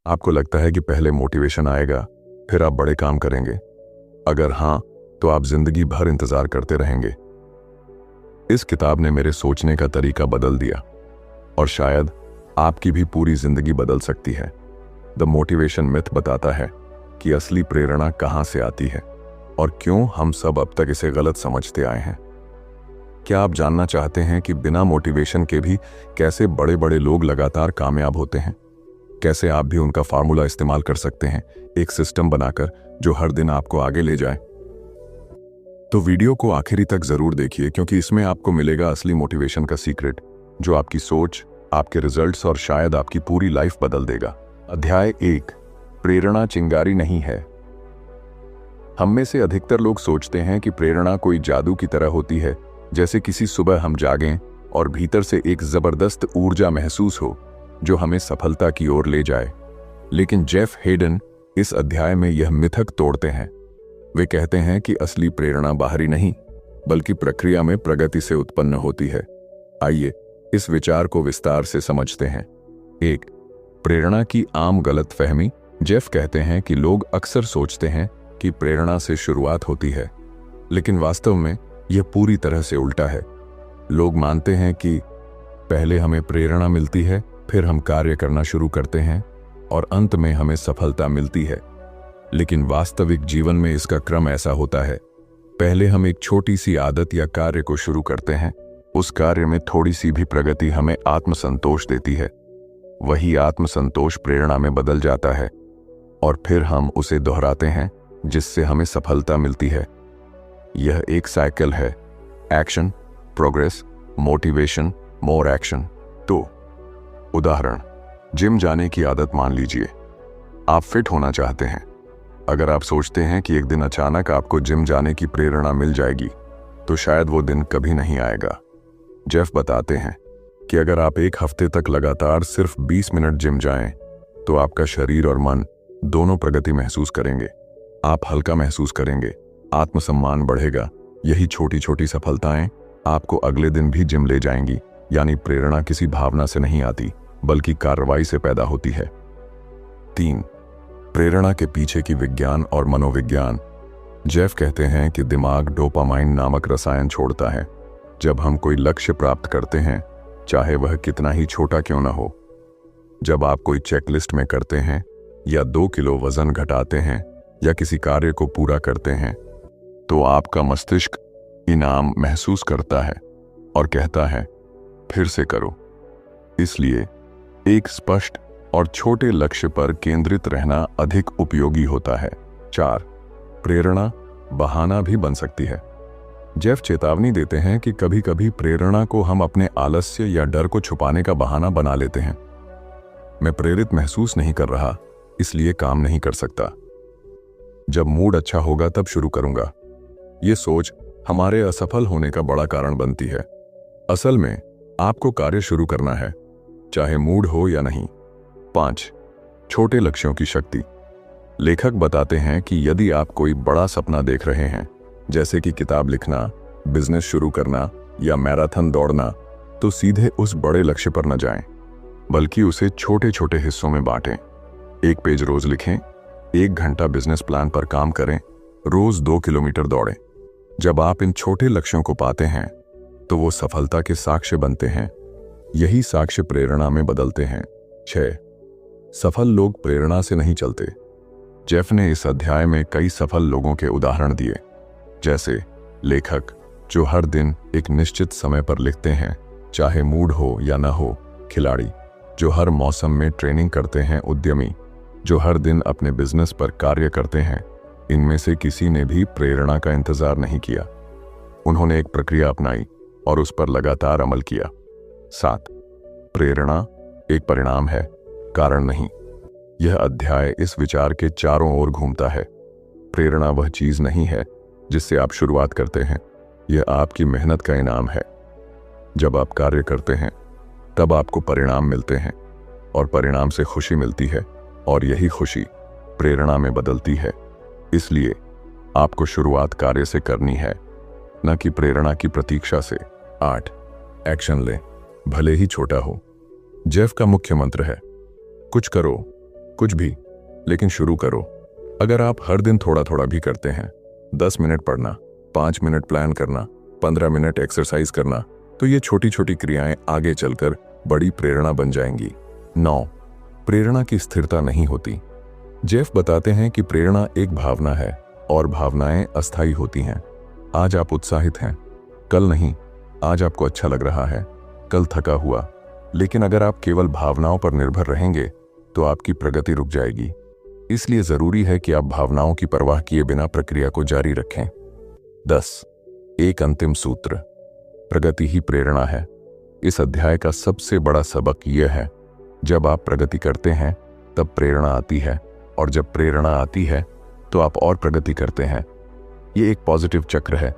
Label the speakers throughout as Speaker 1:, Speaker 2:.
Speaker 1: आपको लगता है कि पहले मोटिवेशन आएगा, फिर आप बड़े काम करेंगे? अगर हाँ, तो आप जिंदगी भर इंतजार करते रहेंगे। इस किताब ने मेरे सोचने का तरीका बदल दिया और शायद आपकी भी पूरी जिंदगी बदल सकती है। द मोटिवेशन मिथ बताता है कि असली प्रेरणा कहां से आती है और क्यों हम सब अब तक इसे गलत समझते आए हैं। क्या आप जानना चाहते हैं कि बिना मोटिवेशन के भी कैसे बड़े बड़े लोग लगातार कामयाब होते हैं? कैसे आप भी उनका फार्मूला इस्तेमाल कर सकते हैं, एक सिस्टम बनाकर जो हर दिन आपको आगे ले जाए? तो वीडियो को आखिरी तक जरूर देखिए, क्योंकि इसमें आपको मिलेगा असली मोटिवेशन का सीक्रेट, जो आपकी सोच, आपके रिजल्ट्स और शायद आपकी पूरी लाइफ बदल देगा। अध्याय 1, प्रेरणा चिंगारी नहीं है। हम में से अधिकतर लोग सोचते हैं कि प्रेरणा कोई जादू की तरह होती है, जैसे किसी सुबह हम जागें और भीतर से एक जबरदस्त ऊर्जा महसूस हो जो हमें सफलता की ओर ले जाए। लेकिन जेफ हेडन इस अध्याय में यह मिथक तोड़ते हैं। वे कहते हैं कि असली प्रेरणा बाहरी नहीं, बल्कि प्रक्रिया में प्रगति से उत्पन्न होती है। आइए इस विचार को विस्तार से समझते हैं। 1, प्रेरणा की आम गलतफहमी। जेफ कहते हैं कि लोग अक्सर सोचते हैं कि प्रेरणा से शुरुआत होती है, लेकिन वास्तव में यह पूरी तरह से उल्टा है। लोग मानते हैं कि पहले हमें प्रेरणा मिलती है, फिर हम कार्य करना शुरू करते हैं और अंत में हमें सफलता मिलती है। लेकिन वास्तविक जीवन में इसका क्रम ऐसा होता है। पहले हम एक छोटी सी आदत या कार्य को शुरू करते हैं। उस कार्य में थोड़ी सी भी प्रगति हमें आत्मसंतोष देती है। वही आत्मसंतोष प्रेरणा में बदल जाता है और फिर हम उसे दोहराते हैं, जिससे हमें सफलता मिलती है। यह एक साइकिल है। Action, progress, motivation, more action. तो उदाहरण, जिम जाने की आदत मान लीजिए। आप फिट होना चाहते हैं। अगर आप सोचते हैं कि एक दिन अचानक आपको जिम जाने की प्रेरणा मिल जाएगी, तो शायद वो दिन कभी नहीं आएगा। जेफ बताते हैं कि अगर आप एक हफ्ते तक लगातार सिर्फ 20 मिनट जिम जाएं, तो आपका शरीर और मन दोनों प्रगति महसूस करेंगे। आप हल्का महसूस करेंगे, आत्मसम्मान बढ़ेगा। यही छोटी छोटी सफलताएं आपको अगले दिन भी जिम ले जाएंगी। यानी प्रेरणा किसी भावना से नहीं आती, बल्कि कार्रवाई से पैदा होती है। 3, प्रेरणा के पीछे की विज्ञान और मनोविज्ञान। जेफ कहते हैं कि दिमाग डोपामाइन नामक रसायन छोड़ता है जब हम कोई लक्ष्य प्राप्त करते हैं, चाहे वह कितना ही छोटा क्यों न हो। जब आप कोई चेकलिस्ट में करते हैं, या 2 किलो वजन घटाते हैं, या किसी कार्य को पूरा करते हैं, तो आपका मस्तिष्क इनाम महसूस करता है और कहता है, फिर से करो। इसलिए एक स्पष्ट और छोटे लक्ष्य पर केंद्रित रहना अधिक उपयोगी होता है। 4, प्रेरणा बहाना भी बन सकती है। जेफ चेतावनी देते हैं कि कभी कभी प्रेरणा को हम अपने आलस्य या डर को छुपाने का बहाना बना लेते हैं। मैं प्रेरित महसूस नहीं कर रहा, इसलिए काम नहीं कर सकता। जब मूड अच्छा होगा तब शुरू करूंगा। ये सोच हमारे असफल होने का बड़ा कारण बनती है। असल में आपको कार्य शुरू करना है, चाहे मूड हो या नहीं। 5, छोटे लक्ष्यों की शक्ति। लेखक बताते हैं कि यदि आप कोई बड़ा सपना देख रहे हैं, जैसे कि किताब लिखना, बिजनेस शुरू करना या मैराथन दौड़ना, तो सीधे उस बड़े लक्ष्य पर न जाएं, बल्कि उसे छोटे छोटे हिस्सों में बांटें। 1 पेज रोज लिखें, 1 घंटा बिजनेस प्लान पर काम करें, रोज 2 किलोमीटर दौड़ें। जब आप इन छोटे लक्ष्यों को पाते हैं, तो वो सफलता के साक्ष्य बनते हैं। यही साक्ष्य प्रेरणा में बदलते हैं। 6, सफल लोग प्रेरणा से नहीं चलते। जेफ ने इस अध्याय में कई सफल लोगों के उदाहरण दिए, जैसे लेखक जो हर दिन एक निश्चित समय पर लिखते हैं, चाहे मूड हो या न हो, खिलाड़ी जो हर मौसम में ट्रेनिंग करते हैं, उद्यमी जो हर दिन अपने बिजनेस पर कार्य करते हैं। इनमें से किसी ने भी प्रेरणा का इंतजार नहीं किया। उन्होंने एक प्रक्रिया अपनाई और उस पर लगातार अमल किया। 7, प्रेरणा एक परिणाम है, कारण नहीं। यह अध्याय इस विचार के चारों ओर घूमता है। प्रेरणा वह चीज नहीं है जिससे आप शुरुआत करते हैं, यह आपकी मेहनत का इनाम है। जब आप कार्य करते हैं, तब आपको परिणाम मिलते हैं और परिणाम से खुशी मिलती है, और यही खुशी प्रेरणा में बदलती है। इसलिए आपको शुरुआत कार्य से करनी है, न कि प्रेरणा की प्रतीक्षा से। 8, एक्शन लें, भले ही छोटा हो। जेफ का मुख्य मंत्र है, कुछ करो, कुछ भी, लेकिन शुरू करो। अगर आप हर दिन थोड़ा थोड़ा भी करते हैं, 10 मिनट पढ़ना, 5 मिनट प्लान करना, 15 मिनट एक्सरसाइज करना, तो ये छोटी छोटी क्रियाएं आगे चलकर बड़ी प्रेरणा बन जाएंगी। 9, प्रेरणा की स्थिरता नहीं होती। जेफ बताते हैं कि प्रेरणा एक भावना है और भावनाएं अस्थायी होती हैं। आज आप उत्साहित हैं, कल नहीं। आज आपको अच्छा लग रहा है, कल थका हुआ। लेकिन अगर आप केवल भावनाओं पर निर्भर रहेंगे तो आपकी प्रगति रुक जाएगी। इसलिए जरूरी है कि आप भावनाओं की परवाह किए बिना प्रक्रिया को जारी रखें। 10, एक अंतिम सूत्र, प्रगति ही प्रेरणा है। इस अध्याय का सबसे बड़ा सबक यह है, जब आप प्रगति करते हैं तब प्रेरणा आती है, और जब प्रेरणा आती है तो आप और प्रगति करते हैं। ये एक पॉजिटिव चक्र है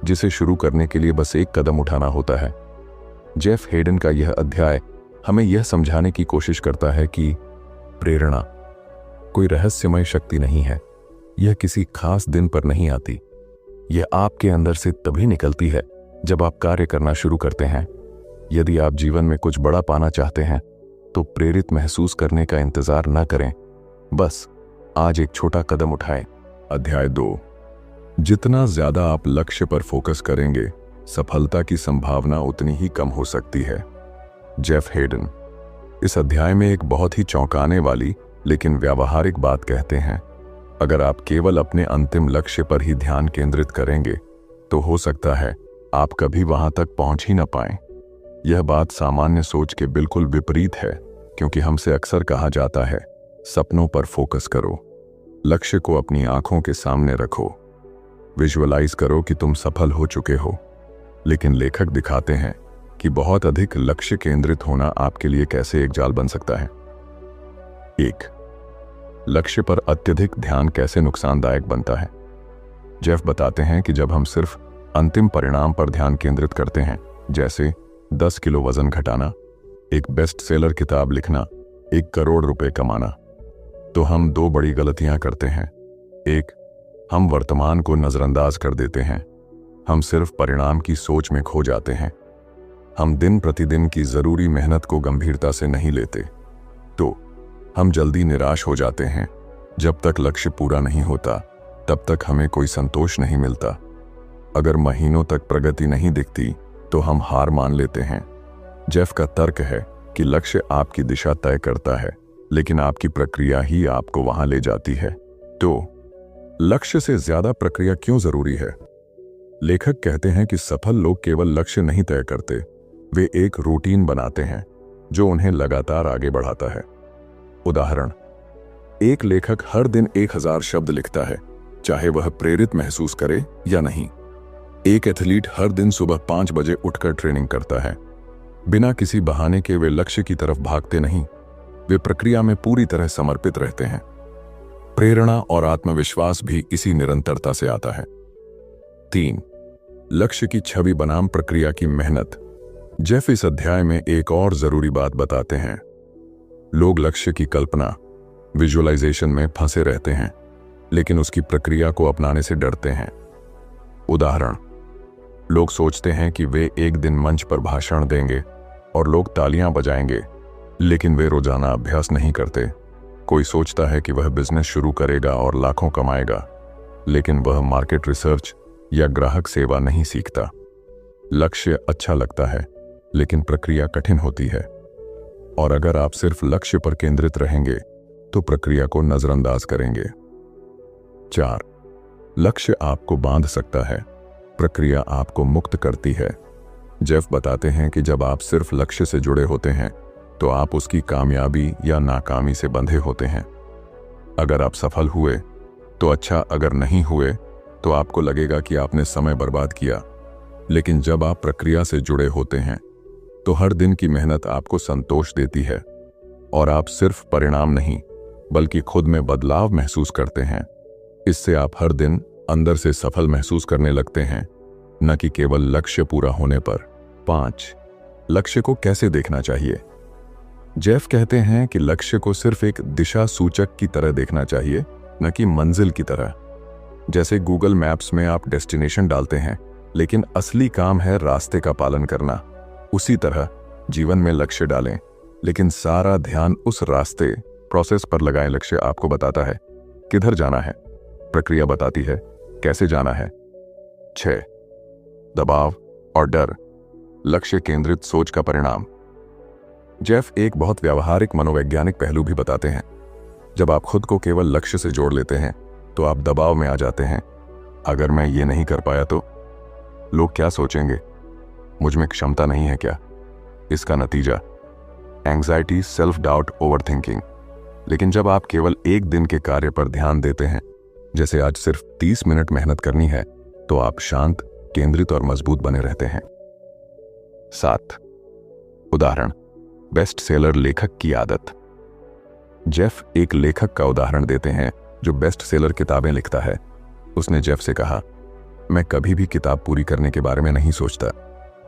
Speaker 1: जिसे शुरू करने के लिए बस एक कदम उठाना होता है। जेफ हेडन का यह अध्याय हमें यह समझाने की कोशिश करता है कि प्रेरणा कोई रहस्यमय शक्ति नहीं है। यह किसी खास दिन पर नहीं आती। यह आपके अंदर से तभी निकलती है जब आप कार्य करना शुरू करते हैं। यदि आप जीवन में कुछ बड़ा पाना चाहते हैं तो प्रेरित महसूस करने का इंतजार न करें, बस आज एक छोटा कदम उठाएं। अध्याय 2, जितना ज्यादा आप लक्ष्य पर फोकस करेंगे, सफलता की संभावना उतनी ही कम हो सकती है। जेफ हेडन इस अध्याय में एक बहुत ही चौंकाने वाली लेकिन व्यावहारिक बात कहते हैं। अगर आप केवल अपने अंतिम लक्ष्य पर ही ध्यान केंद्रित करेंगे तो हो सकता है आप कभी वहां तक पहुंच ही न पाएं। यह बात सामान्य सोच के बिल्कुल विपरीत है, क्योंकि हमसे अक्सर कहा जाता है, सपनों पर फोकस करो, लक्ष्य को अपनी आंखों के सामने रखो, विजुअलाइज करो कि तुम सफल हो चुके हो। लेकिन लेखक दिखाते हैं कि बहुत अधिक लक्ष्य केंद्रित होना आपके लिए कैसे एक जाल बन सकता है। 1, लक्ष्य पर अत्यधिक ध्यान कैसे नुकसानदायक बनता है। जेफ बताते हैं कि जब हम सिर्फ अंतिम परिणाम पर ध्यान केंद्रित करते हैं, जैसे 10 किलो वजन घटाना, एक बेस्ट सेलर किताब लिखना, 1 करोड़ रुपए कमाना, तो हम 2 बड़ी गलतियां करते हैं। एक, हम वर्तमान को नजरअंदाज कर देते हैं। हम सिर्फ परिणाम की सोच में खो जाते हैं। हम दिन प्रतिदिन की जरूरी मेहनत को गंभीरता से नहीं लेते, तो हम जल्दी निराश हो जाते हैं। जब तक लक्ष्य पूरा नहीं होता तब तक हमें कोई संतोष नहीं मिलता। अगर महीनों तक प्रगति नहीं दिखती तो हम हार मान लेते हैं। जेफ का तर्क है कि लक्ष्य आपकी दिशा तय करता है, लेकिन आपकी प्रक्रिया ही आपको वहां ले जाती है। तो लक्ष्य से ज्यादा प्रक्रिया क्यों जरूरी है? लेखक कहते हैं कि सफल लोग केवल लक्ष्य नहीं तय करते, वे एक रूटीन बनाते हैं जो उन्हें लगातार आगे बढ़ाता है। उदाहरण, एक लेखक हर दिन 1000 शब्द लिखता है, चाहे वह प्रेरित महसूस करे या नहीं। एक एथलीट हर दिन सुबह 5 बजे उठकर ट्रेनिंग करता है। बिना किसी बहाने के वे लक्ष्य की तरफ भागते नहीं, वे प्रक्रिया में पूरी तरह समर्पित रहते हैं। प्रेरणा और आत्मविश्वास भी इसी निरंतरता से आता है। 3, लक्ष्य की छवि बनाम प्रक्रिया की मेहनत। जेफ इस अध्याय में एक और जरूरी बात बताते हैं। लोग लक्ष्य की कल्पना, विजुअलाइजेशन में फंसे रहते हैं, लेकिन उसकी प्रक्रिया को अपनाने से डरते हैं। उदाहरण, लोग सोचते हैं कि वे एक दिन मंच पर भाषण देंगे और लोग तालियां बजाएंगे, लेकिन वे रोजाना अभ्यास नहीं करते। कोई सोचता है कि वह बिजनेस शुरू करेगा और लाखों कमाएगा, लेकिन वह मार्केट रिसर्च या ग्राहक सेवा नहीं सीखता। लक्ष्य अच्छा लगता है, लेकिन प्रक्रिया कठिन होती है। और अगर आप सिर्फ लक्ष्य पर केंद्रित रहेंगे तो प्रक्रिया को नजरअंदाज करेंगे। 4, लक्ष्य आपको बांध सकता है, प्रक्रिया आपको मुक्त करती है। जेफ बताते हैं कि जब आप सिर्फ लक्ष्य से जुड़े होते हैं तो आप उसकी कामयाबी या नाकामी से बंधे होते हैं। अगर आप सफल हुए तो अच्छा, अगर नहीं हुए तो आपको लगेगा कि आपने समय बर्बाद किया। लेकिन जब आप प्रक्रिया से जुड़े होते हैं तो हर दिन की मेहनत आपको संतोष देती है और आप सिर्फ परिणाम नहीं बल्कि खुद में बदलाव महसूस करते हैं। इससे आप हर दिन अंदर से सफल महसूस करने लगते हैं, न कि केवल लक्ष्य पूरा होने पर। 5, लक्ष्य को कैसे देखना चाहिए। जेफ कहते हैं कि लक्ष्य को सिर्फ एक दिशा सूचक की तरह देखना चाहिए, न कि मंजिल की तरह। जैसे गूगल मैप्स में आप डेस्टिनेशन डालते हैं, लेकिन असली काम है रास्ते का पालन करना। उसी तरह जीवन में लक्ष्य डालें, लेकिन सारा ध्यान उस रास्ते प्रोसेस पर लगाएं। लक्ष्य आपको बताता है किधर जाना है, प्रक्रिया बताती है कैसे जाना है। 6. दबाव और डर, लक्ष्य केंद्रित सोच का परिणाम। जेफ एक बहुत व्यावहारिक मनोवैज्ञानिक पहलू भी बताते हैं। जब आप खुद को केवल लक्ष्य से जोड़ लेते हैं तो आप दबाव में आ जाते हैं। अगर मैं ये नहीं कर पाया तो लोग क्या सोचेंगे, मुझ में क्षमता नहीं है क्या? इसका नतीजा anxiety, self doubt, over thinking. लेकिन जब आप केवल एक दिन के कार्य पर ध्यान देते हैं, जैसे आज सिर्फ 30 मिनट मेहनत करनी है, तो आप शांत, केंद्रित और मजबूत बने रहते हैं। 7. उदाहरण, बेस्ट सेलर लेखक की आदत। जेफ एक लेखक का उदाहरण देते हैं जो बेस्ट सेलर किताबें लिखता है। उसने जेफ से कहा, मैं कभी भी किताब पूरी करने के बारे में नहीं सोचता।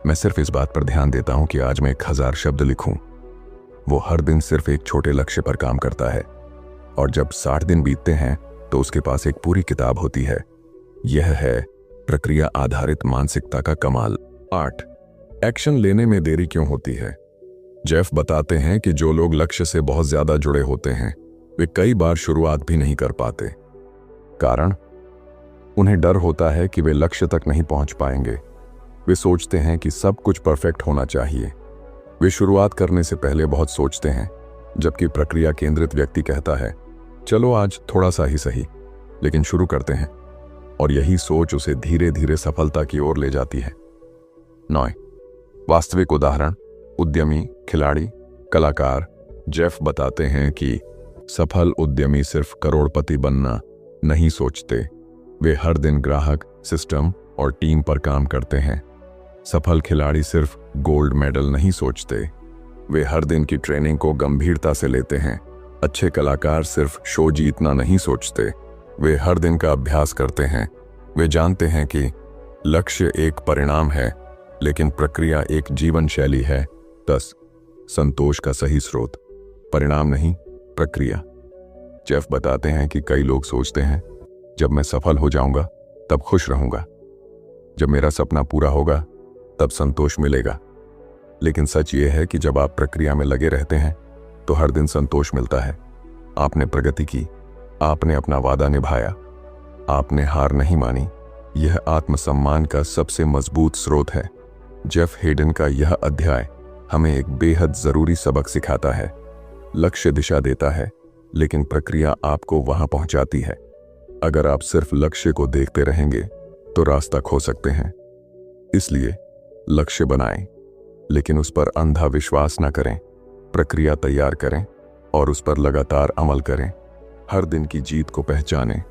Speaker 1: मैं सिर्फ इस बात पर ध्यान देता हूं कि आज मैं 1000 शब्द लिखूं। वो हर दिन सिर्फ एक छोटे लक्ष्य पर काम करता है और जब 60 दिन बीतते हैं तो उसके पास एक पूरी किताब होती है। यह है प्रक्रिया आधारित मानसिकता का कमाल। 8. एक्शन लेने में देरी क्यों होती है। जेफ बताते हैं कि जो लोग लक्ष्य से बहुत ज्यादा जुड़े होते हैं वे कई बार शुरुआत भी नहीं कर पाते। कारण, उन्हें डर होता है कि वे लक्ष्य तक नहीं पहुंच पाएंगे। वे सोचते हैं कि सब कुछ परफेक्ट होना चाहिए। वे शुरुआत करने से पहले बहुत सोचते हैं, जबकि प्रक्रिया केंद्रित व्यक्ति कहता है, चलो आज थोड़ा सा ही सही, लेकिन शुरू करते हैं। और यही सोच उसे धीरे धीरे सफलता की ओर ले जाती है। 9. वास्तविक उदाहरण, उद्यमी, खिलाड़ी, कलाकार। जेफ बताते हैं कि सफल उद्यमी सिर्फ करोड़पति बनना नहीं सोचते, वे हर दिन ग्राहक, सिस्टम और टीम पर काम करते हैं। सफल खिलाड़ी सिर्फ गोल्ड मेडल नहीं सोचते, वे हर दिन की ट्रेनिंग को गंभीरता से लेते हैं। अच्छे कलाकार सिर्फ शो जीतना नहीं सोचते, वे हर दिन का अभ्यास करते हैं। वे जानते हैं कि लक्ष्य एक परिणाम है, लेकिन प्रक्रिया एक जीवन शैली है। 10. संतोष का सही स्रोत, परिणाम नहीं, प्रक्रिया। जेफ बताते हैं कि कई लोग सोचते हैं, जब मैं सफल हो जाऊंगा तब खुश रहूंगा, जब मेरा सपना पूरा होगा तब संतोष मिलेगा। लेकिन सच ये है कि जब आप प्रक्रिया में लगे रहते हैं तो हर दिन संतोष मिलता है। आपने प्रगति की, आपने अपना वादा निभाया, आपने हार नहीं मानी। यह आत्मसम्मान का सबसे मजबूत स्रोत है। जेफ हेडन का यह अध्याय हमें एक बेहद जरूरी सबक सिखाता है। लक्ष्य दिशा देता है, लेकिन प्रक्रिया आपको वहां पहुंचाती है। अगर आप सिर्फ लक्ष्य को देखते रहेंगे तो रास्ता खो सकते हैं। इसलिए लक्ष्य बनाएं, लेकिन उस पर अंधा विश्वास न करें। प्रक्रिया तैयार करें और उस पर लगातार अमल करें। हर दिन की जीत को पहचानें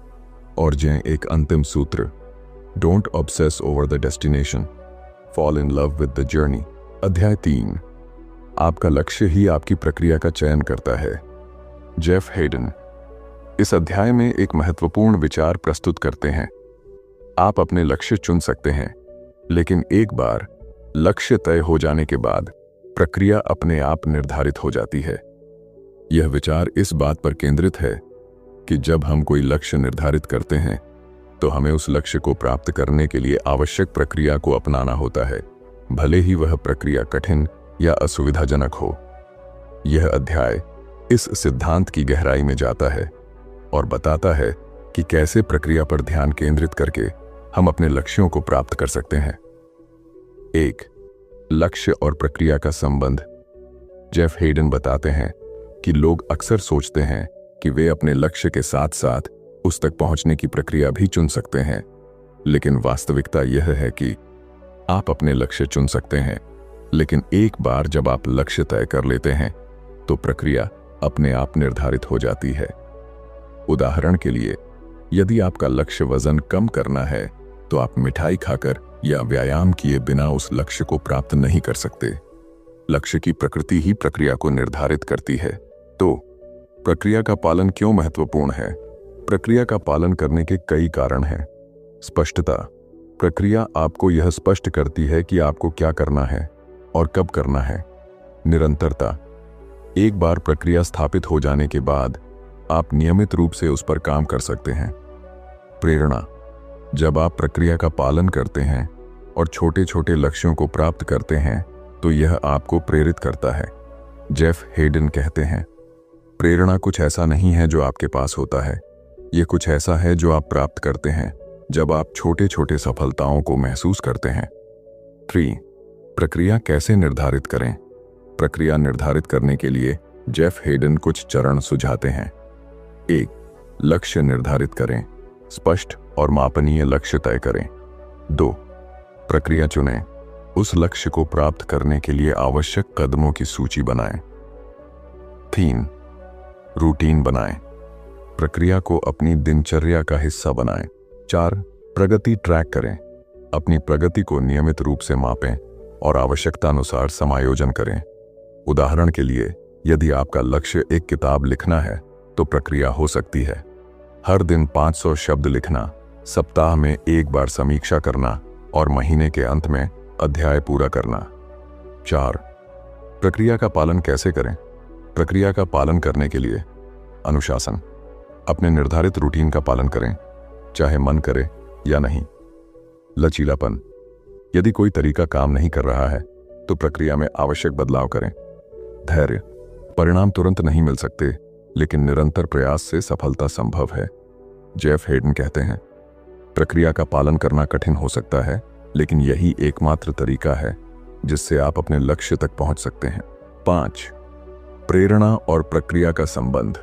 Speaker 1: और जिएं। एक अंतिम सूत्र, don't obsess over the destination, fall in love with the journey. अध्याय 3, आपका लक्ष्य ही आपकी प्रक्रिया का चयन करता है। जेफ हेडन इस अध्याय में एक महत्वपूर्ण विचार प्रस्तुत करते हैं। आप अपने लक्ष्य चुन सकते हैं, लेकिन एक बार लक्ष्य तय हो जाने के बाद प्रक्रिया अपने आप निर्धारित हो जाती है। यह विचार इस बात पर केंद्रित है कि जब हम कोई लक्ष्य निर्धारित करते हैं तो हमें उस लक्ष्य को प्राप्त करने के लिए आवश्यक प्रक्रिया को अपनाना होता है, भले ही वह प्रक्रिया कठिन या असुविधाजनक हो। यह अध्याय इस सिद्धांत की गहराई में जाता है और बताता है कि कैसे प्रक्रिया पर ध्यान केंद्रित करके हम अपने लक्ष्यों को प्राप्त कर सकते हैं। 1. लक्ष्य और प्रक्रिया का संबंध। जेफ हेडन बताते हैं कि लोग अक्सर सोचते हैं कि वे अपने लक्ष्य के साथ साथ उस तक पहुंचने की प्रक्रिया भी चुन सकते हैं, लेकिन वास्तविकता यह है कि आप अपने लक्ष्य चुन सकते हैं, लेकिन एक बार जब आप लक्ष्य तय कर लेते हैं तो प्रक्रिया अपने आप निर्धारित हो जाती है। उदाहरण के लिए, यदि आपका लक्ष्य वजन कम करना है तो आप मिठाई खाकर या व्यायाम किए बिना उस लक्ष्य को प्राप्त नहीं कर सकते। लक्ष्य की प्रकृति ही प्रक्रिया को निर्धारित करती है। तो प्रक्रिया का पालन क्यों महत्वपूर्ण है? प्रक्रिया का पालन करने के कई कारण हैं। स्पष्टता, प्रक्रिया आपको यह स्पष्ट करती है कि आपको क्या करना है और कब करना है। निरंतरता, एक बार प्रक्रिया स्थापित हो जाने के बाद आप नियमित रूप से उस पर काम कर सकते हैं। प्रेरणा, जब आप प्रक्रिया का पालन करते हैं और छोटे छोटे लक्ष्यों को प्राप्त करते हैं तो यह आपको प्रेरित करता है। जेफ हेडन कहते हैं, प्रेरणा कुछ ऐसा नहीं है जो आपके पास होता है, ये कुछ ऐसा है जो आप प्राप्त करते हैं जब आप छोटे छोटे सफलताओं को महसूस करते हैं। 3. प्रक्रिया कैसे निर्धारित करें? प्रक्रिया निर्धारित करने के लिए जेफ हेडन कुछ चरण सुझाते हैं। 1. लक्ष्य निर्धारित करें, स्पष्ट और मापनीय लक्ष्य तय करें। 2. प्रक्रिया चुनें, उस लक्ष्य को प्राप्त करने के लिए आवश्यक कदमों की सूची बनाएं। 3. रूटीन बनाएं, प्रक्रिया को अपनी दिनचर्या का हिस्सा बनाएं। 4. प्रगति ट्रैक करें, अपनी प्रगति को नियमित रूप से मापें और आवश्यकतानुसार समायोजन करें। उदाहरण के लिए, यदि आपका लक्ष्य एक किताब लिखना है तो प्रक्रिया हो सकती है हर दिन 500 शब्द लिखना, सप्ताह में एक बार समीक्षा करना और महीने के अंत में अध्याय पूरा करना। 4. प्रक्रिया का पालन कैसे करें? प्रक्रिया का पालन करने के लिए अनुशासन, अपने निर्धारित रूटीन का पालन करें, चाहे मन करे या नहीं। लचीलापन, यदि कोई तरीका काम नहीं कर रहा है तो प्रक्रिया में आवश्यक बदलाव करें। धैर्य, परिणाम तुरंत नहीं मिल सकते, लेकिन निरंतर प्रयास से सफलता संभव है। जेफ हेडन कहते हैं, प्रक्रिया का पालन करना कठिन हो सकता है, लेकिन यही एकमात्र तरीका है जिससे आप अपने लक्ष्य तक पहुंच सकते हैं। 5. प्रेरणा और प्रक्रिया का संबंध।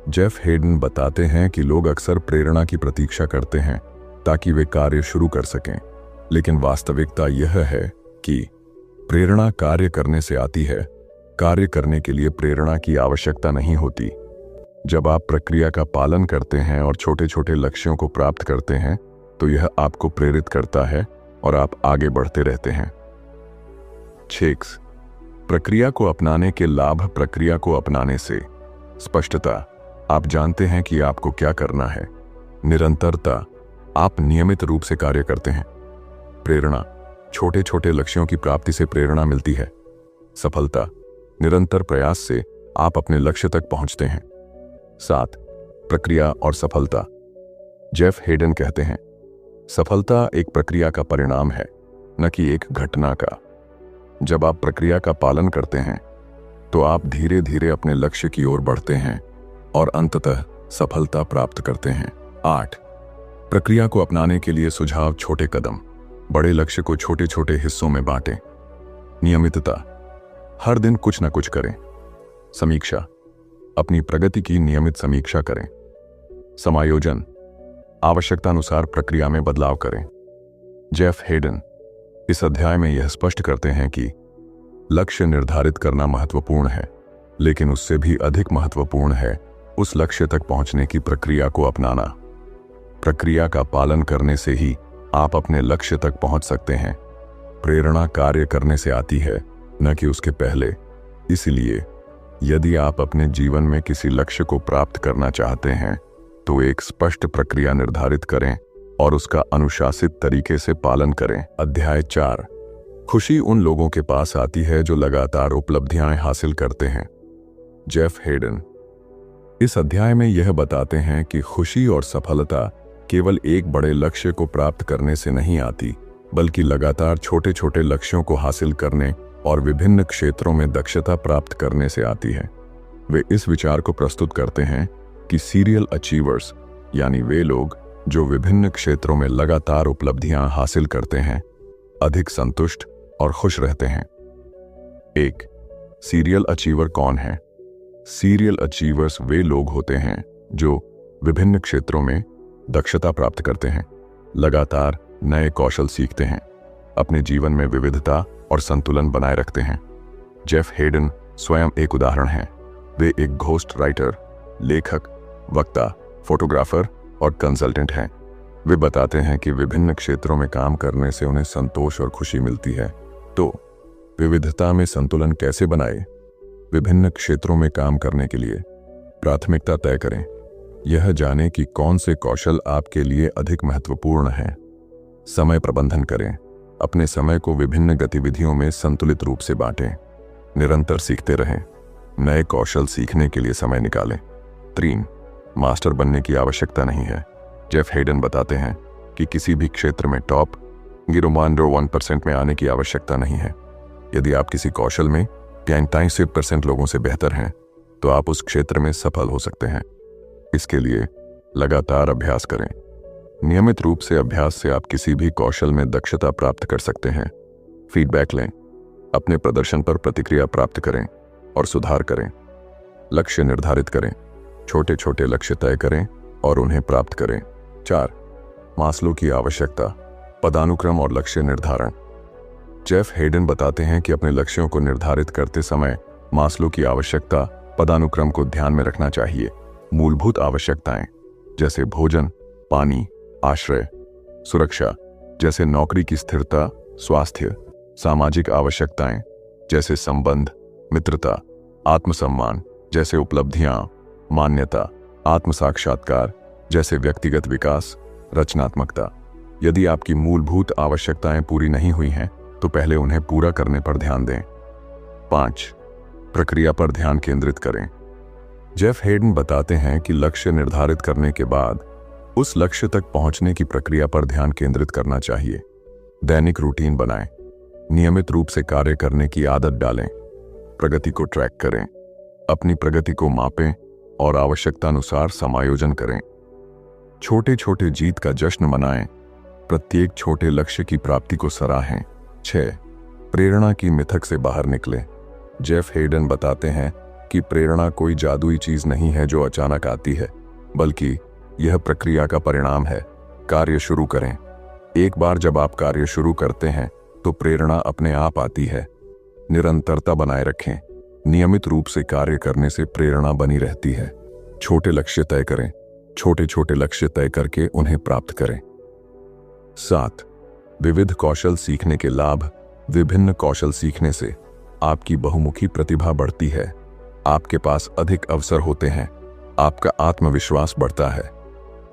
Speaker 1: जेफ हेडन बताते हैं कि लोग अक्सर प्रेरणा की प्रतीक्षा करते हैं ताकि वे कार्य शुरू कर सकें, लेकिन वास्तविकता यह है कि प्रेरणा कार्य करने से आती है, कार्य करने के लिए प्रेरणा की आवश्यकता नहीं होती। जब आप प्रक्रिया का पालन करते हैं और छोटे छोटे लक्ष्यों को प्राप्त करते हैं तो यह आपको प्रेरित करता है और आप आगे बढ़ते रहते हैं। 6. प्रक्रिया को अपनाने के लाभ। प्रक्रिया को अपनाने से स्पष्टता, आप जानते हैं कि आपको क्या करना है। निरंतरता, आप नियमित रूप से कार्य करते हैं। प्रेरणा, छोटे छोटे लक्ष्यों की प्राप्ति से प्रेरणा मिलती है। सफलता, निरंतर प्रयास से आप अपने लक्ष्य तक पहुंचते हैं। 7. प्रक्रिया और सफलता। जेफ हेडन कहते हैं, सफलता एक प्रक्रिया का परिणाम है, न कि एक घटना का। जब आप प्रक्रिया का पालन करते हैं तो आप धीरे धीरे अपने लक्ष्य की ओर बढ़ते हैं और अंततः सफलता प्राप्त करते हैं। 8. प्रक्रिया को अपनाने के लिए सुझाव। छोटे कदम, बड़े लक्ष्य को छोटे छोटे हिस्सों में बांटें। नियमितता, हर दिन कुछ न कुछ करें। समीक्षा, अपनी प्रगति की नियमित समीक्षा करें। समायोजन, आवश्यकतानुसार प्रक्रिया में बदलाव करें। जेफ हेडन इस अध्याय में यह स्पष्ट करते हैं कि लक्ष्य निर्धारित करना महत्वपूर्ण है, लेकिन उससे भी अधिक महत्वपूर्ण है उस लक्ष्य तक पहुंचने की प्रक्रिया को अपनाना। प्रक्रिया का पालन करने से ही आप अपने लक्ष्य तक पहुंच सकते हैं। प्रेरणा कार्य करने से आती है, न कि उसके पहले। इसलिए यदि आप अपने जीवन में किसी लक्ष्य को प्राप्त करना चाहते हैं तो एक स्पष्ट प्रक्रिया निर्धारित करें और उसका अनुशासित तरीके से पालन करें। अध्याय 4। खुशी उन लोगों के पास आती है जो लगातार उपलब्धियां हासिल करते हैं। जेफ हेडन इस अध्याय में यह बताते हैं कि खुशी और सफलता केवल एक बड़े लक्ष्य को प्राप्त करने से नहीं आती, बल्कि लगातार छोटे छोटे लक्ष्यों को हासिल करने और विभिन्न क्षेत्रों में दक्षता प्राप्त करने से आती है। वे इस विचार को प्रस्तुत करते हैं कि सीरियल अचीवर्स, यानी वे लोग जो विभिन्न क्षेत्रों में लगातार उपलब्धियां हासिल करते हैं, अधिक संतुष्ट और खुश रहते हैं। 1. सीरियल अचीवर कौन है? सीरियल अचीवर्स वे लोग होते हैं जो विभिन्न क्षेत्रों में दक्षता प्राप्त करते हैं, लगातार नए कौशल सीखते हैं, अपने जीवन में विविधता और संतुलन बनाए रखते हैं। जेफ हेडन स्वयं एक उदाहरण हैं। वे एक घोस्ट राइटर, लेखक, वक्ता, फोटोग्राफर और कंसल्टेंट हैं। वे बताते हैं कि विभिन्न क्षेत्रों में काम करने से उन्हें संतोष और खुशी मिलती है। तो विविधता में संतुलन कैसे बनाएं? विभिन्न क्षेत्रों में काम करने के लिए प्राथमिकता तय करें। यह जानें कि कौन से कौशल आपके लिए अधिक महत्वपूर्ण हैं। समय प्रबंधन करें। अपने समय को विभिन्न गतिविधियों में संतुलित रूप से बांटें। निरंतर सीखते रहें। नए कौशल सीखने के लिए समय निकालें। 3. मास्टर बनने की आवश्यकता नहीं है। जेफ हेडन बताते हैं कि किसी भी क्षेत्र में टॉप 0.1% में आने की आवश्यकता नहीं है। यदि आप किसी कौशल में 93% लोगों से बेहतर हैं तो आप उस क्षेत्र में सफल हो सकते हैं। इसके लिए लगातार अभ्यास करें। नियमित रूप से अभ्यास से आप किसी भी कौशल में दक्षता प्राप्त कर सकते हैं। फीडबैक लें, अपने प्रदर्शन पर प्रतिक्रिया प्राप्त करें और सुधार करें। लक्ष्य निर्धारित करें, छोटे छोटे लक्ष्य तय करें और उन्हें प्राप्त करें। 4. मास्लो की आवश्यकता, पदानुक्रम और लक्ष्य निर्धारण। जेफ हेडन बताते हैं कि अपने लक्ष्यों को निर्धारित करते समय मास्लो की आवश्यकता पदानुक्रम को ध्यान में रखना चाहिए। मूलभूत आवश्यकताएं जैसे भोजन, पानी, आश्रय, सुरक्षा जैसे नौकरी की स्थिरता, स्वास्थ्य। सामाजिक आवश्यकताएं जैसे संबंध, मित्रता, आत्मसम्मान जैसे उपलब्धियां, मान्यता, आत्म साक्षात्कार जैसे व्यक्तिगत विकास, रचनात्मकता। यदि आपकी मूलभूत आवश्यकताएं पूरी नहीं हुई हैं तो पहले उन्हें पूरा करने पर ध्यान दें। 5. प्रक्रिया पर ध्यान केंद्रित करें। जेफ हेडन बताते हैं कि लक्ष्य निर्धारित करने के बाद उस लक्ष्य तक पहुंचने की प्रक्रिया पर ध्यान केंद्रित करना चाहिए। दैनिक रूटीन बनाएं, नियमित रूप से कार्य करने की आदत डालें, प्रगति को ट्रैक करें, अपनी प्रगति को मापें और आवश्यकतानुसार समायोजन करें। छोटे छोटे जीत का जश्न मनाएं, प्रत्येक छोटे लक्ष्य की प्राप्ति को सराहें। 6. प्रेरणा की मिथक से बाहर निकलें। जेफ हेडन बताते हैं कि प्रेरणा कोई जादुई चीज नहीं है जो अचानक आती है, बल्कि यह प्रक्रिया का परिणाम है। कार्य शुरू करें। एक बार जब आप कार्य शुरू करते हैं तो प्रेरणा अपने आप आती है। निरंतरता बनाए रखें, नियमित रूप से कार्य करने से प्रेरणा बनी रहती है। छोटे लक्ष्य तय करें, छोटे छोटे लक्ष्य तय करके उन्हें प्राप्त करें। 7. विविध कौशल सीखने के लाभ। विभिन्न कौशल सीखने से आपकी बहुमुखी प्रतिभा बढ़ती है, आपके पास अधिक अवसर होते हैं, आपका आत्मविश्वास बढ़ता है।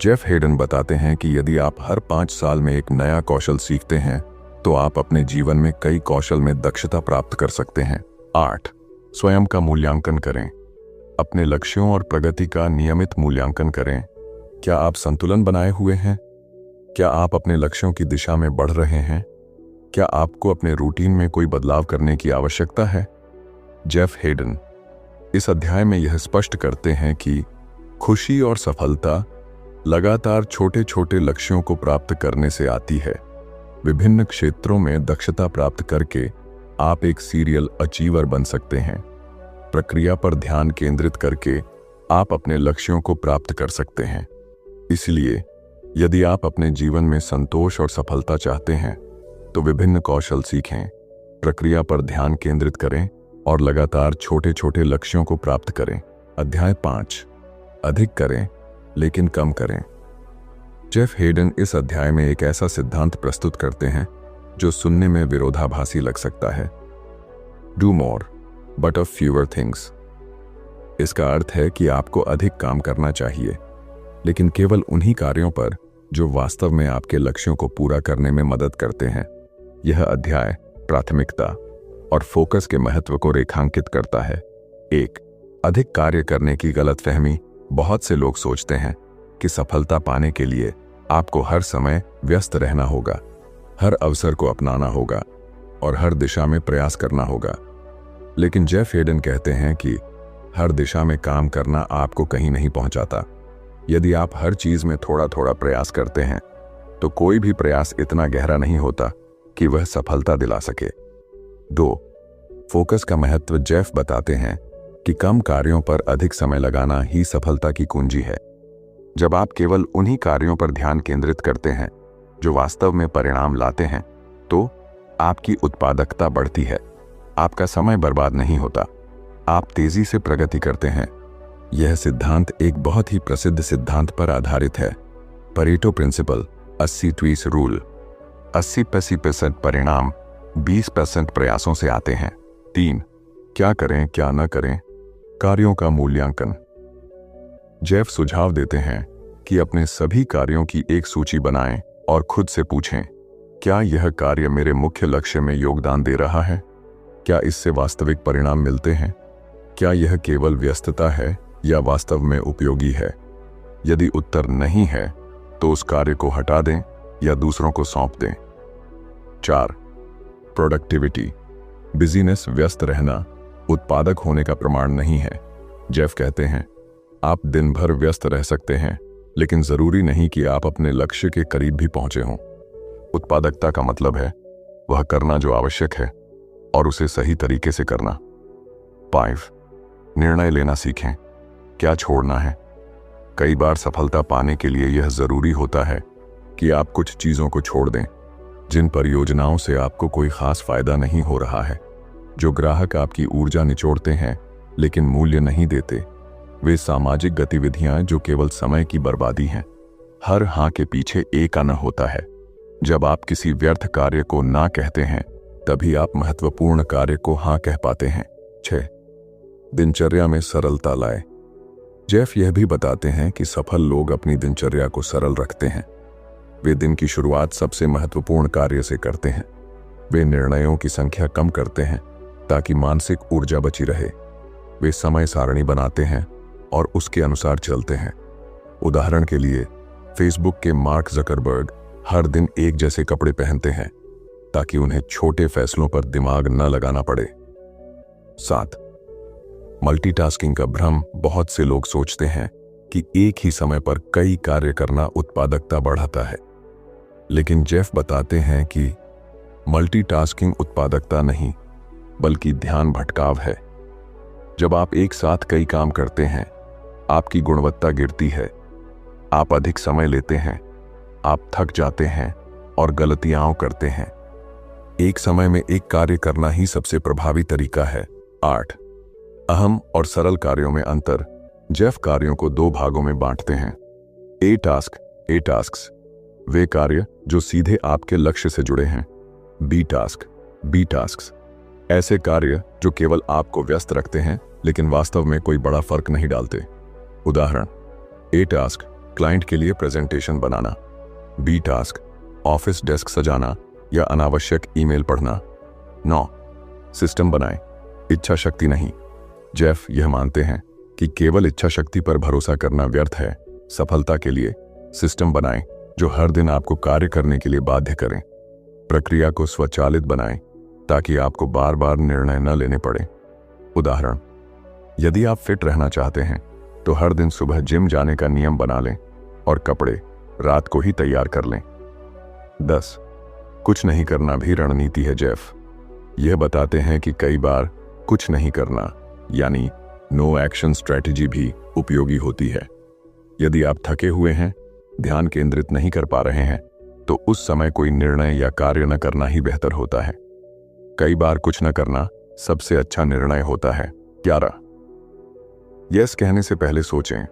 Speaker 1: जेफ हेडन बताते हैं कि यदि आप हर 5 साल में एक नया कौशल सीखते हैं तो आप अपने जीवन में कई कौशल में दक्षता प्राप्त कर सकते हैं। 8. स्वयं का मूल्यांकन करें। अपने लक्ष्यों और प्रगति का नियमित मूल्यांकन करें। क्या आप संतुलन बनाए हुए हैं? क्या आप अपने लक्ष्यों की दिशा में बढ़ रहे हैं? क्या आपको अपने रूटीन में कोई बदलाव करने की आवश्यकता है? जेफ हेडन इस अध्याय में यह स्पष्ट करते हैं कि खुशी और सफलता लगातार छोटे छोटे लक्ष्यों को प्राप्त करने से आती है। विभिन्न क्षेत्रों में दक्षता प्राप्त करके आप एक सीरियल अचीवर बन सकते हैं। प्रक्रिया पर ध्यान केंद्रित करके आप अपने लक्ष्यों को प्राप्त कर सकते हैं। इसलिए यदि आप अपने जीवन में संतोष और सफलता चाहते हैं तो विभिन्न कौशल सीखें, प्रक्रिया पर ध्यान केंद्रित करें और लगातार छोटे छोटे लक्ष्यों को प्राप्त करें। अध्याय 5. अधिक करें लेकिन कम करें। जेफ हेडन इस अध्याय में एक ऐसा सिद्धांत प्रस्तुत करते हैं जो सुनने में विरोधाभासी लग सकता है। Do more but of fewer things. इसका अर्थ है कि आपको अधिक काम करना चाहिए, लेकिन केवल उन्हीं कार्यों पर जो वास्तव में आपके लक्ष्यों को पूरा करने में मदद करते हैं। यह अध्याय प्राथमिकता और फोकस के महत्व को रेखांकित करता है। 1. अधिक कार्य करने की गलतफहमी। बहुत से लोग सोचते हैं कि सफलता पाने के लिए आपको हर समय व्यस्त रहना होगा, हर अवसर को अपनाना होगा और हर दिशा में प्रयास करना होगा। लेकिन जेफ हेडन कहते हैं कि हर दिशा में काम करना आपको कहीं नहीं पहुंचाता। यदि आप हर चीज में थोड़ा थोड़ा प्रयास करते हैं तो कोई भी प्रयास इतना गहरा नहीं होता कि वह सफलता दिला सके। 2. फोकस का महत्व। जेफ बताते हैं कि कम कार्यों पर अधिक समय लगाना ही सफलता की कुंजी है। जब आप केवल उन्हीं कार्यों पर ध्यान केंद्रित करते हैं जो वास्तव में परिणाम लाते हैं तो आपकी उत्पादकता बढ़ती है, आपका समय बर्बाद नहीं होता, आप तेजी से प्रगति करते हैं। यह सिद्धांत एक बहुत ही प्रसिद्ध सिद्धांत पर आधारित है, परेटो प्रिंसिपल, 80-20 रूल। 80% परिणाम 20% प्रयासों से आते हैं। 3. क्या करें क्या न करें। कार्यों का मूल्यांकन। जेफ सुझाव देते हैं कि अपने सभी कार्यों की एक सूची बनाएं और खुद से पूछें, क्या यह कार्य मेरे मुख्य लक्ष्य में योगदान दे रहा है? क्या इससे वास्तविक परिणाम मिलते हैं? क्या यह केवल व्यस्तता है या वास्तव में उपयोगी है? यदि उत्तर नहीं है तो उस कार्य को हटा दें या दूसरों को सौंप दें। 4. प्रोडक्टिविटी। बिजीनेस, व्यस्त रहना उत्पादक होने का प्रमाण नहीं है। जेफ कहते हैं, आप दिन भर व्यस्त रह सकते हैं, लेकिन जरूरी नहीं कि आप अपने लक्ष्य के करीब भी पहुंचे हों। उत्पादकता का मतलब है वह करना जो आवश्यक है और उसे सही तरीके से करना। 5. निर्णय लेना सीखें। क्या छोड़ना है? कई बार सफलता पाने के लिए यह जरूरी होता है कि आप कुछ चीजों को छोड़ दें। जिन परियोजनाओं से आपको कोई खास फायदा नहीं हो रहा है, जो ग्राहक आपकी ऊर्जा निचोड़ते हैं लेकिन मूल्य नहीं देते, वे सामाजिक गतिविधियां जो केवल समय की बर्बादी हैं। हर हाँ के पीछे एक न होता है। जब आप किसी व्यर्थ कार्य को ना कहते हैं, तभी आप महत्वपूर्ण कार्य को हाँ कह पाते हैं। 6. दिनचर्या में सरलता लाए। जेफ यह भी बताते हैं कि सफल लोग अपनी दिनचर्या को सरल रखते हैं। वे दिन की शुरुआत सबसे महत्वपूर्ण कार्य से करते हैं। वे निर्णयों की संख्या कम करते हैं ताकि मानसिक ऊर्जा बची रहे। वे समय सारणी बनाते हैं और उसके अनुसार चलते हैं। उदाहरण के लिए, फेसबुक के मार्क जकरबर्ग हर दिन एक जैसे कपड़े पहनते हैं ताकि उन्हें छोटे फैसलों पर दिमाग न लगाना पड़े। 7. मल्टीटास्किंग का भ्रम। बहुत से लोग सोचते हैं कि एक ही समय पर कई कार्य करना उत्पादकता बढ़ाता है, लेकिन जेफ बताते हैं कि मल्टीटास्किंग उत्पादकता नहीं, बल्कि ध्यान भटकाव है। जब आप एक साथ कई काम करते हैं, आपकी गुणवत्ता गिरती है, आप अधिक समय लेते हैं, आप थक जाते हैं और गलतियां करते हैं। एक समय में एक कार्य करना ही सबसे प्रभावी तरीका है। 8. अहम और सरल कार्यों में अंतर। जेफ कार्यों को 2 भागों में बांटते हैं। ए टास्क्स, वे कार्य जो सीधे आपके लक्ष्य से जुड़े हैं। बी टास्क्स, ऐसे कार्य जो केवल आपको व्यस्त रखते हैं लेकिन वास्तव में कोई बड़ा फर्क नहीं डालते। उदाहरण, ए टास्क क्लाइंट के लिए प्रेजेंटेशन बनाना। बी टास्क ऑफिस डेस्क सजाना या अनावश्यक ईमेल पढ़ना। 9. सिस्टम बनाएं, इच्छा शक्ति नहीं। जेफ यह मानते हैं कि केवल इच्छा शक्ति पर भरोसा करना व्यर्थ है। सफलता के लिए सिस्टम बनाएं जो हर दिन आपको कार्य करने के लिए बाध्य करें। प्रक्रिया को स्वचालित बनाएं ताकि आपको बार बार निर्णय न लेने पड़े। उदाहरण, यदि आप फिट रहना चाहते हैं तो हर दिन सुबह जिम जाने का नियम बना लें और कपड़े रात को ही तैयार कर लें। 10. कुछ नहीं करना भी रणनीति है। जेफ यह बताते हैं कि कई बार कुछ नहीं करना यानी नो एक्शन स्ट्रेटजी भी उपयोगी होती है। यदि आप थके हुए हैं, ध्यान केंद्रित नहीं कर पा रहे हैं, तो उस समय कोई निर्णय या कार्य न करना ही बेहतर होता है। कई बार कुछ न करना सबसे अच्छा निर्णय होता है। 11. यस कहने से पहले सोचें।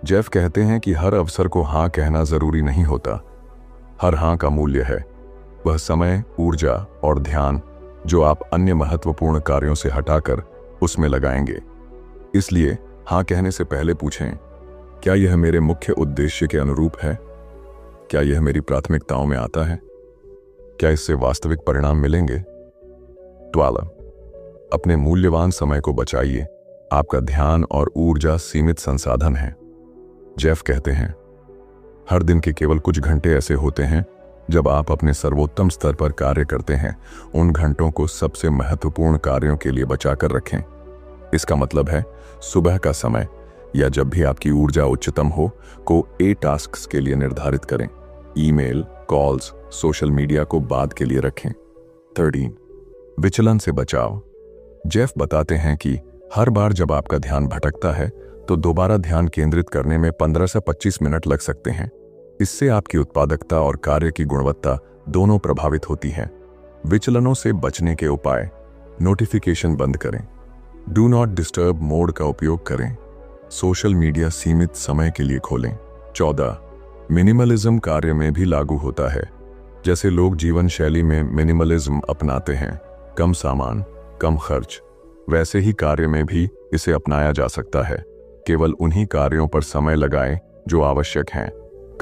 Speaker 1: जेफ कहते हैं कि हर अवसर को हाँ कहना जरूरी नहीं होता। हर हाँ का मूल्य है वह समय, ऊर्जा और ध्यान जो आप अन्य महत्वपूर्ण कार्यों से हटाकर उसमें लगाएंगे। इसलिए हाँ कहने से पहले पूछें, क्या यह मेरे मुख्य उद्देश्य के अनुरूप है? क्या यह मेरी प्राथमिकताओं में आता है? क्या इससे वास्तविक परिणाम मिलेंगे? 12. अपने मूल्यवान समय को बचाइए। आपका ध्यान और ऊर्जा सीमित संसाधन है। जेफ कहते हैं, हर दिन के केवल कुछ घंटे ऐसे होते हैं जब आप अपने सर्वोत्तम स्तर पर कार्य करते हैं। उन घंटों को सबसे महत्वपूर्ण कार्यों के लिए बचाकर रखें। इसका मतलब है सुबह का समय या जब भी आपकी ऊर्जा उच्चतम हो को ए टास्क्स के लिए निर्धारित करें। ईमेल, कॉल्स, सोशल मीडिया को बाद के लिए रखें। 13. विचलन से बचाव। जेफ बताते हैं कि हर बार जब आपका ध्यान भटकता है तो दोबारा ध्यान केंद्रित करने में 15 से 25 मिनट लग सकते हैं। इससे आपकी उत्पादकता और कार्य की गुणवत्ता दोनों प्रभावित होती हैं। विचलनों से बचने के उपाय: नोटिफिकेशन बंद करें, डू नॉट डिस्टर्ब मोड का उपयोग करें, सोशल मीडिया सीमित समय के लिए खोलें। 14. मिनिमलिज्म कार्य में भी लागू होता है। जैसे लोग जीवन शैली में मिनिमलिज्म अपनाते हैं, कम सामान, कम खर्च, वैसे ही कार्य में भी इसे अपनाया जा सकता है। केवल उन्हीं कार्यों पर समय लगाएं जो आवश्यक हैं।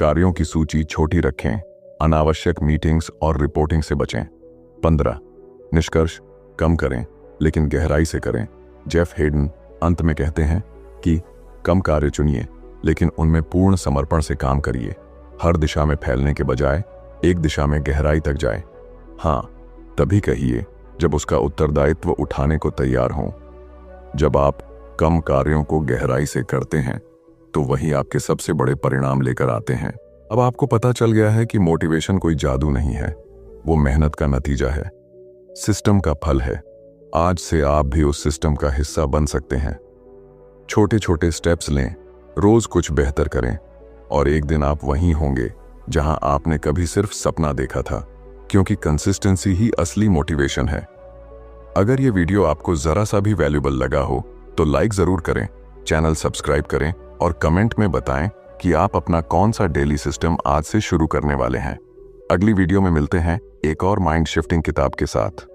Speaker 1: कार्यों की सूची छोटी रखें। अनावश्यक मीटिंग्स और रिपोर्टिंग से बचें। 15. निष्कर्ष: कम करें लेकिन गहराई से करें। जेफ हेडन अंत में कहते हैं कि कम कार्य चुनिए लेकिन उनमें पूर्ण समर्पण से काम करिए। हर दिशा में फैलने के बजाय एक दिशा में गहराई तक जाए। हाँ तभी कहिए जब उसका उत्तरदायित्व उठाने को तैयार हों। जब आप कम कार्यों को गहराई से करते हैं तो वही आपके सबसे बड़े परिणाम लेकर आते हैं। अब आपको पता चल गया है कि मोटिवेशन कोई जादू नहीं है, वो मेहनत का नतीजा है, सिस्टम का फल है। आज से आप भी उस सिस्टम का हिस्सा बन सकते हैं। छोटे छोटे स्टेप्स लें, रोज कुछ बेहतर करें और एक दिन आप वहीं होंगे जहां आपने कभी सिर्फ सपना देखा था, क्योंकि कंसिस्टेंसी ही असली मोटिवेशन है। अगर ये वीडियो आपको जरा सा भी वैल्यूबल लगा हो तो लाइक जरूर करें, चैनल सब्सक्राइब करें और कमेंट में बताएं कि आप अपना कौन सा डेली सिस्टम आज से शुरू करने वाले हैं। अगली वीडियो में मिलते हैं एक और माइंड शिफ्टिंग किताब के साथ।